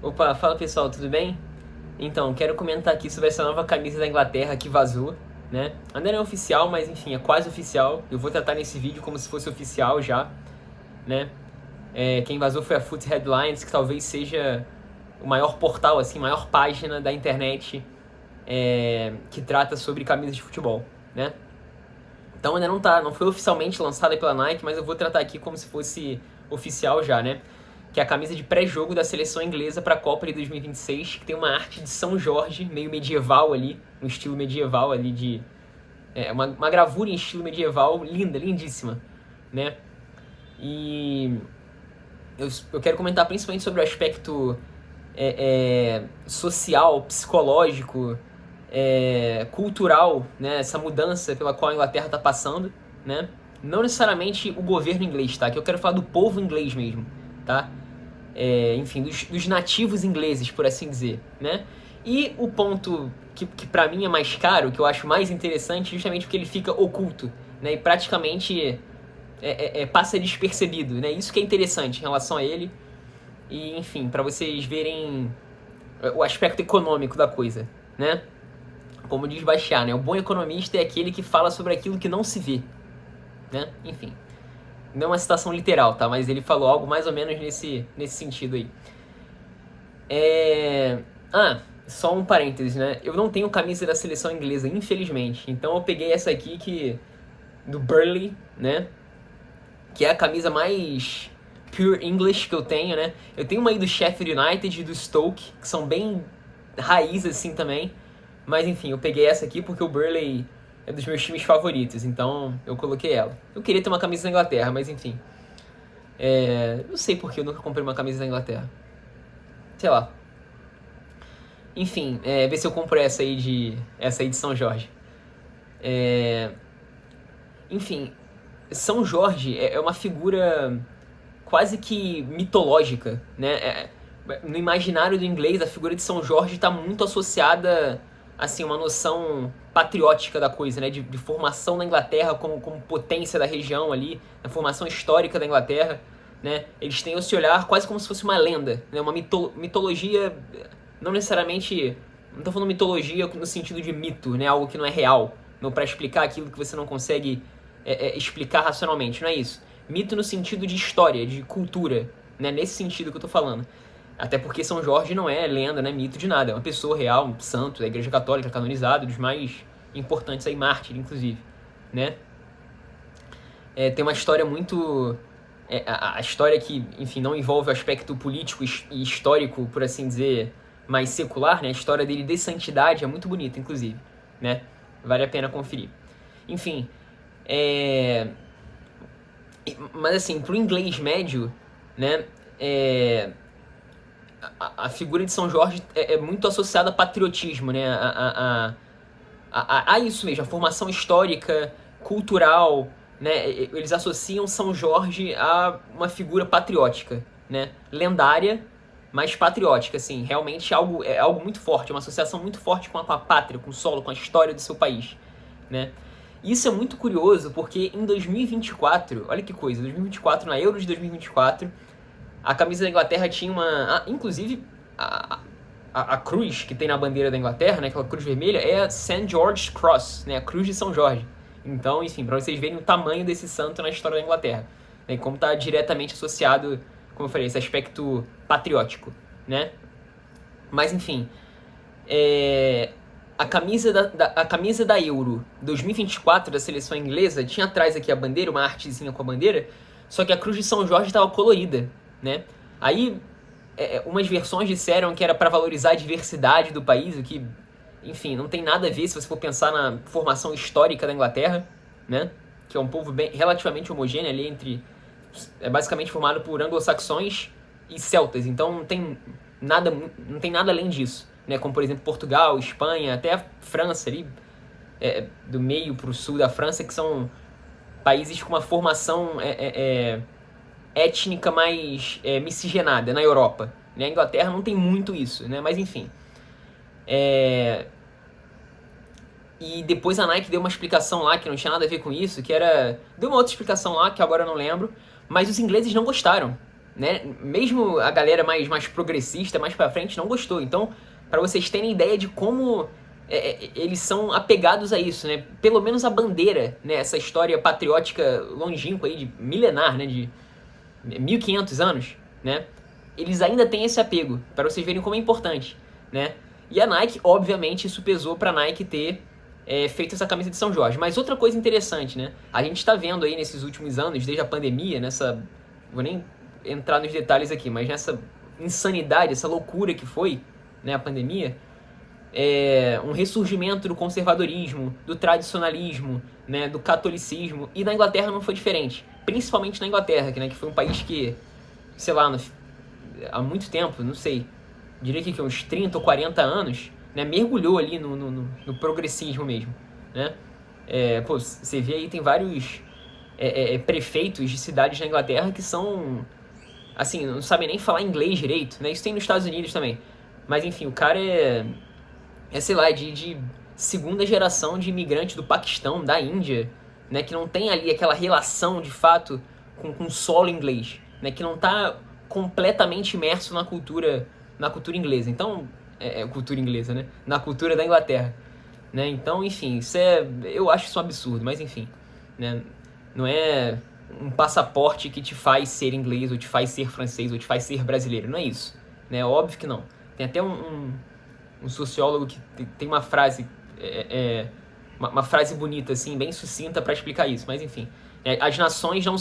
Opa, fala pessoal, tudo bem? Então, quero comentar aqui sobre essa nova camisa da Inglaterra que vazou, né? Ainda não é oficial, mas enfim, é quase oficial. Eu vou tratar nesse vídeo como se fosse oficial já, né? Quem vazou foi a Foot Headlines, que talvez seja o maior portal, assim, maior página da internet que trata sobre camisas de futebol, né? Então ainda não foi oficialmente lançada pela Nike, mas eu vou tratar aqui como se fosse oficial já, né? Que é a camisa de pré-jogo da seleção inglesa para a Copa de 2026, que tem uma arte de São Jorge, meio medieval ali, um estilo medieval ali uma gravura em estilo medieval, linda, lindíssima, né? E eu quero comentar principalmente sobre o aspecto social, psicológico, cultural, né? Essa mudança pela qual a Inglaterra está passando, né? Não necessariamente o governo inglês, tá? Que eu quero falar do povo inglês mesmo, tá? Enfim, dos nativos ingleses, por assim dizer, né? E o ponto que para mim é mais caro, que eu acho mais interessante, justamente porque ele fica oculto, né? E praticamente passa despercebido, né? Isso que é interessante em relação a ele. E, enfim, para vocês verem o aspecto econômico da coisa, né? Como diz Bastiat, né? O bom economista é aquele que fala sobre aquilo que não se vê, né? Enfim, não é uma citação literal, tá? Mas ele falou algo mais ou menos nesse sentido aí. Só um parênteses, né? Eu não tenho camisa da seleção inglesa, infelizmente. Então eu peguei essa aqui do Burnley, né? Que é a camisa mais pure English que eu tenho, né? Eu tenho uma aí do Sheffield United e do Stoke, que são bem raiz assim também. Mas enfim, eu peguei essa aqui porque o Burnley é dos meus times favoritos, então eu coloquei ela. Eu queria ter uma camisa da Inglaterra, mas enfim. Não sei porque eu nunca comprei uma camisa da Inglaterra. Sei lá. Enfim, ver se eu compro essa aí de São Jorge. Enfim, São Jorge é uma figura quase que mitológica, né? No imaginário do inglês, a figura de São Jorge está muito associada, assim, uma noção patriótica da coisa, né? De formação da Inglaterra como potência da região ali, a formação histórica da Inglaterra, né? Eles têm esse olhar quase como se fosse uma lenda, né? Uma mitologia, não necessariamente, não estou falando mitologia no sentido de mito, né? Algo que não é real, não para explicar aquilo que você não consegue explicar racionalmente, não é isso. Mito no sentido de história, de cultura, né? Nesse sentido que eu tô falando. Até porque São Jorge não é lenda, não é mito de nada. É uma pessoa real, um santo da Igreja Católica, canonizado, dos mais importantes aí, mártir, inclusive, né? Tem uma história muito... a história que, enfim, não envolve o aspecto político e histórico, por assim dizer, mais secular, né? A história dele de santidade é muito bonita, inclusive, né? Vale a pena conferir. Enfim, mas assim, pro inglês médio, né, a figura de São Jorge é muito associada a patriotismo, né, a isso mesmo, a formação histórica, cultural, né, eles associam São Jorge a uma figura patriótica, né, lendária, mas patriótica, assim, realmente é algo muito forte, uma associação muito forte com a pátria, com o solo, com a história do seu país, né. Isso é muito curioso porque em 2024, olha que coisa, 2024, na Euro de 2024, a camisa da Inglaterra tinha inclusive, a cruz que tem na bandeira da Inglaterra, né, aquela cruz vermelha, é a St. George's Cross, né, a cruz de São Jorge. Então, enfim, para vocês verem o tamanho desse santo na história da Inglaterra, né, como está diretamente associado, como eu falei, esse aspecto patriótico, né. Mas, enfim, a camisa da Euro 2024 da seleção inglesa tinha atrás aqui a bandeira, uma artezinha com a bandeira, só que a cruz de São Jorge estava colorida, né? Aí, umas versões disseram que era para valorizar a diversidade do país, o que, enfim, não tem nada a ver se você for pensar na formação histórica da Inglaterra, né? Que é um povo relativamente homogêneo ali é basicamente formado por anglo-saxões e celtas, então não tem nada além disso, né? Como, por exemplo, Portugal, Espanha, até a França ali, do meio para o sul da França, que são países com uma formação étnica mais miscigenada na Europa, né? A Inglaterra não tem muito isso, né? Mas enfim. E depois a Nike deu uma explicação lá que não tinha nada a ver com isso, deu uma outra explicação lá, que agora eu não lembro, mas os ingleses não gostaram, né? Mesmo a galera mais progressista, mais pra frente, não gostou. Então, para vocês terem ideia de como eles são apegados a isso, né? Pelo menos a bandeira, né? Essa história patriótica longínqua aí, de milenar, né? De 1500 anos, né? Eles ainda têm esse apego, para vocês verem como é importante, né? E a Nike, obviamente, isso pesou pra Nike ter feito essa camisa de São Jorge. Mas outra coisa interessante, né? A gente tá vendo aí nesses últimos anos, desde a pandemia, vou nem entrar nos detalhes aqui, mas nessa insanidade, essa loucura que foi, né, a pandemia, um ressurgimento do conservadorismo, do tradicionalismo, né, do catolicismo, e na Inglaterra não foi diferente. Principalmente na Inglaterra, que foi um país que, sei lá, há muito tempo, não sei, diria que uns 30 ou 40 anos, né, mergulhou ali no progressismo mesmo, né? Pô, você vê aí, tem vários prefeitos de cidades na Inglaterra que são, assim, não sabem nem falar inglês direito, né? Isso tem nos Estados Unidos também. Mas enfim, o cara sei lá, de segunda geração de imigrante do Paquistão, da Índia, né? Que não tem ali aquela relação, de fato, com o solo inglês, né? Que não tá completamente imerso na cultura inglesa. Então, cultura inglesa, né? Na cultura da Inglaterra, né? Então, enfim, eu acho isso um absurdo, mas enfim, né? Não é um passaporte que te faz ser inglês, ou te faz ser francês, ou te faz ser brasileiro, não é isso, né? Óbvio que não. Tem até um sociólogo que tem uma frase, uma frase bonita, assim, bem sucinta para explicar isso, mas enfim, as nações não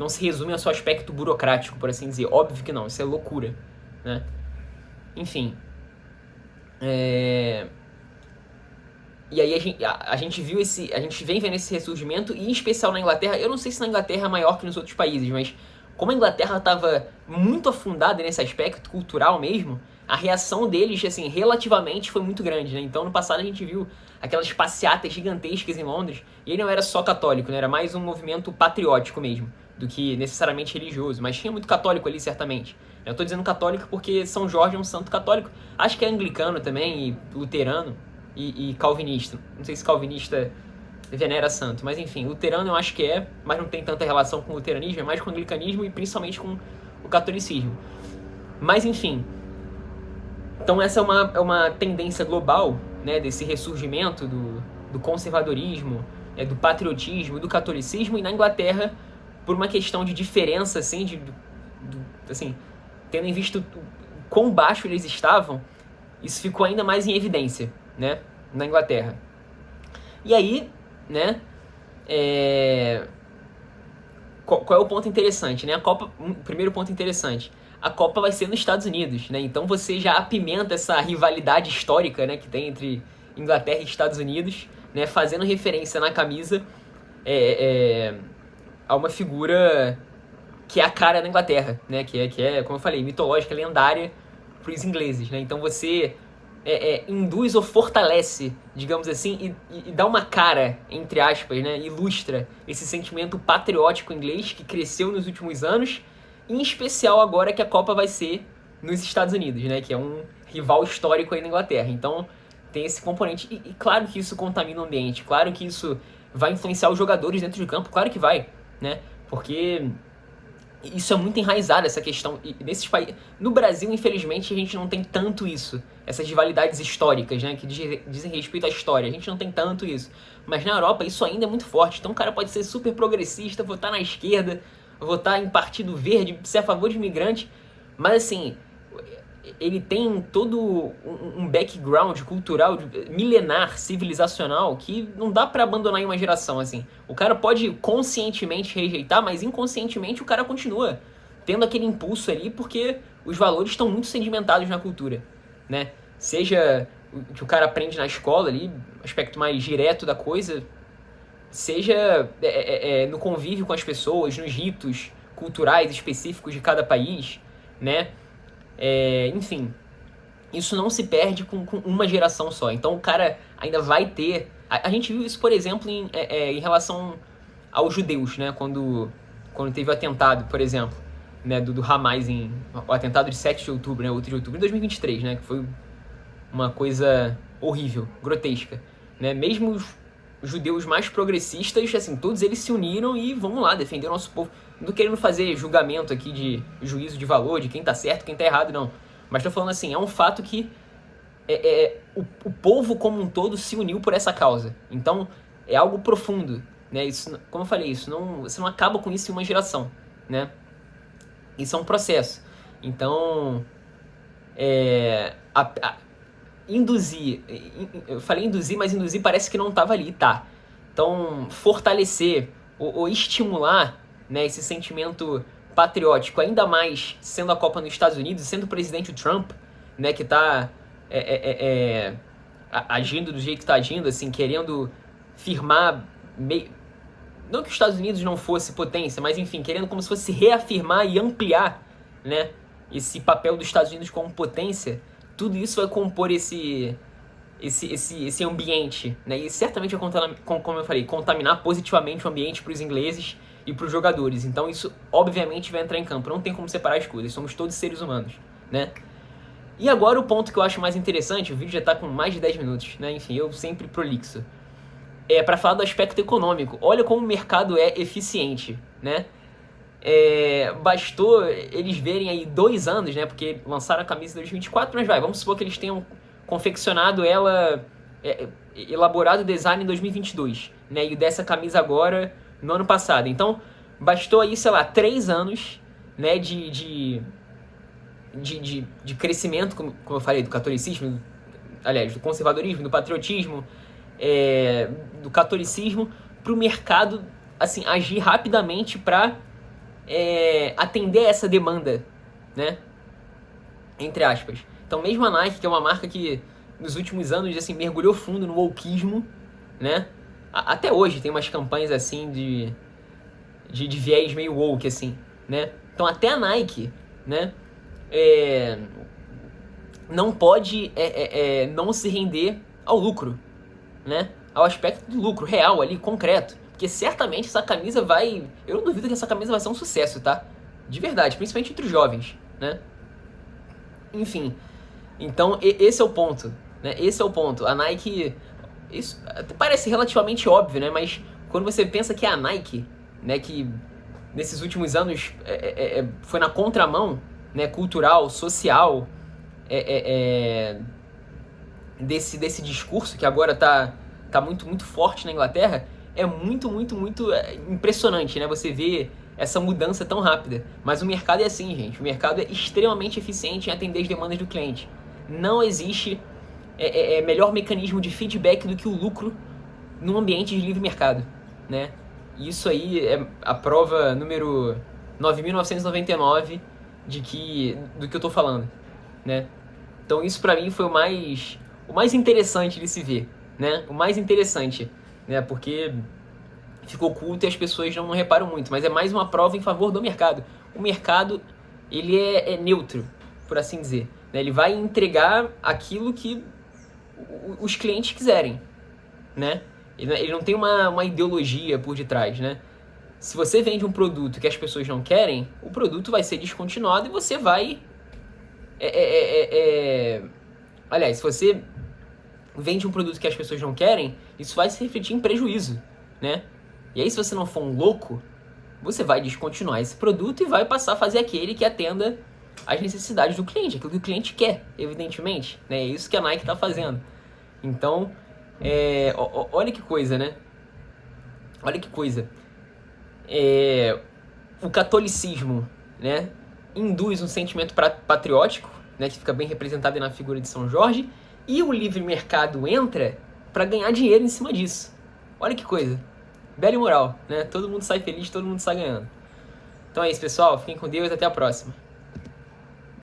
se resumem ao seu aspecto burocrático, por assim dizer. Óbvio que não, isso é loucura, né? Enfim. E aí a gente vem vendo esse ressurgimento, e em especial na Inglaterra. Eu não sei se na Inglaterra é maior que nos outros países, mas como a Inglaterra estava muito afundada nesse aspecto cultural mesmo, a reação deles, assim, relativamente foi muito grande, né? Então, no passado a gente viu aquelas passeatas gigantescas em Londres, e ele não era só católico, né? Era mais um movimento patriótico mesmo, do que necessariamente religioso, mas tinha muito católico ali, certamente. Eu tô dizendo católico porque São Jorge é um santo católico, acho que é anglicano também, e luterano, e calvinista. Não sei se calvinista venera santo, mas enfim, luterano eu acho que mas não tem tanta relação com o luteranismo, é mais com o anglicanismo e principalmente com o catolicismo. Mas enfim, então essa é uma tendência global, né, desse ressurgimento do conservadorismo, do patriotismo, do catolicismo, e na Inglaterra, por uma questão de diferença, assim, assim, tendo em vista quão baixo eles estavam, isso ficou ainda mais em evidência, né, na Inglaterra. E aí, né, qual é o ponto interessante, né? Primeiro ponto interessante, a Copa vai ser nos Estados Unidos, né? Então você já apimenta essa rivalidade histórica, né, que tem entre Inglaterra e Estados Unidos, né, fazendo referência na camisa a uma figura que é a cara da Inglaterra, né? Que é, como eu falei, mitológica, lendária para os ingleses, né? Então você induz ou fortalece, digamos assim, e dá uma cara, entre aspas, né? Ilustra esse sentimento patriótico inglês que cresceu nos últimos anos, em especial agora que a Copa vai ser nos Estados Unidos, né? Que é um rival histórico aí na Inglaterra. Então tem esse componente, e claro que isso contamina o ambiente, claro que isso vai influenciar os jogadores dentro de campo, claro que vai, né? Porque isso é muito enraizado, essa questão. E nesses países, no Brasil, infelizmente, a gente não tem tanto isso. Essas rivalidades históricas, né? Que dizem respeito à história. A gente não tem tanto isso. Mas na Europa, isso ainda é muito forte. Então o cara pode ser super progressista, votar na esquerda, votar em partido verde, ser a favor de imigrante. Mas assim, ele tem todo um background cultural, milenar, civilizacional, que não dá pra abandonar em uma geração, assim. O cara pode conscientemente rejeitar, mas inconscientemente o cara continua tendo aquele impulso ali, porque os valores estão muito sedimentados na cultura, né? Seja o que o cara aprende na escola ali, aspecto mais direto da coisa, seja no convívio com as pessoas, nos ritos culturais específicos de cada país, né? Enfim, isso não se perde com uma geração só. Então o cara ainda vai ter... A gente viu isso, por exemplo, em relação aos judeus, né? Quando teve o atentado, por exemplo, né? do Hamas, o atentado de 7 de outubro, né? 8 de outubro de 2023, né? Que foi uma coisa horrível, grotesca, né? Mesmo judeus mais progressistas, assim, todos eles se uniram e vamos lá, defender o nosso povo. Não tô querendo fazer julgamento aqui de juízo de valor, de quem tá certo, quem tá errado, não. Mas tô falando assim, é um fato que o povo como um todo se uniu por essa causa. Então, é algo profundo, né? Isso, como eu falei, você não acaba com isso em uma geração, né? Isso é um processo. Então, induzir, eu falei induzir, mas induzir parece que não estava ali, tá? Então, fortalecer ou estimular, né, esse sentimento patriótico, ainda mais sendo a Copa nos Estados Unidos, sendo o presidente Trump, né, que está agindo do jeito que está agindo, assim, querendo firmar, não que os Estados Unidos não fosse potência, mas enfim, querendo como se fosse reafirmar e ampliar, né, esse papel dos Estados Unidos como potência. Tudo isso vai compor esse ambiente, né? E certamente vai, como eu falei, contaminar positivamente o ambiente para os ingleses e para os jogadores. Então isso, obviamente, vai entrar em campo. Não tem como separar as coisas. Somos todos seres humanos, né? E agora o ponto que eu acho mais interessante, o vídeo já está com mais de 10 minutos, né? Enfim, eu sempre prolixo. É para falar do aspecto econômico. Olha como o mercado é eficiente, né? Bastou eles verem aí 2 anos, né? Porque lançaram a camisa em 2024, mas vamos supor que eles tenham confeccionado ela, elaborado o design em 2022, né? E dessa camisa agora no ano passado. Então, bastou aí, sei lá, 3 anos, né? De crescimento, como eu falei, do catolicismo, aliás, do conservadorismo, do patriotismo, do catolicismo, para o mercado, assim, agir rapidamente para atender essa demanda, né? Entre aspas. Então, mesmo a Nike, que é uma marca que nos últimos anos assim mergulhou fundo no wokeismo, né? Até hoje tem umas campanhas assim de viés meio woke, assim, né? Então, até a Nike, né? Não pode não se render ao lucro, né? Ao aspecto do lucro real ali, concreto. Porque certamente essa camisa vai... Eu não duvido que essa camisa vai ser um sucesso, tá? De verdade, principalmente entre os jovens, né? Enfim, então esse é o ponto, né? Esse é o ponto. A Nike... Isso parece relativamente óbvio, né? Mas quando você pensa que é a Nike, né? Que nesses últimos anos foi na contramão, né? Cultural, social, desse discurso que agora tá muito, muito forte na Inglaterra, é muito, muito, muito impressionante, né? Você vê essa mudança tão rápida. Mas o mercado é assim, gente. O mercado é extremamente eficiente em atender as demandas do cliente. Não existe melhor mecanismo de feedback do que o lucro num ambiente de livre mercado, né? Isso aí é a prova número 9.999 do que eu tô falando, né? Então isso pra mim foi o mais interessante de se ver, né? O mais interessante, né? Porque ficou oculto e as pessoas não reparam muito, mas é mais uma prova em favor do mercado. O mercado, ele é neutro, por assim dizer, né? Ele vai entregar aquilo que os clientes quiserem, né? Ele não tem uma ideologia por detrás, né? Se você vende um produto que as pessoas não querem, o produto vai ser descontinuado e você vai... Aliás, se você vende um produto que as pessoas não querem, isso vai se refletir em prejuízo, né? E aí, se você não for um louco, você vai descontinuar esse produto e vai passar a fazer aquele que atenda às necessidades do cliente, aquilo que o cliente quer, evidentemente, né? É isso que a Nike está fazendo. Então, olha que coisa, né? Olha que coisa. O catolicismo, né, induz um sentimento patriótico, né, que fica bem representado na figura de São Jorge, e o livre mercado entra para ganhar dinheiro em cima disso. Olha que coisa. Bela e moral, né? Todo mundo sai feliz, todo mundo sai ganhando. Então é isso, pessoal. Fiquem com Deus e até a próxima.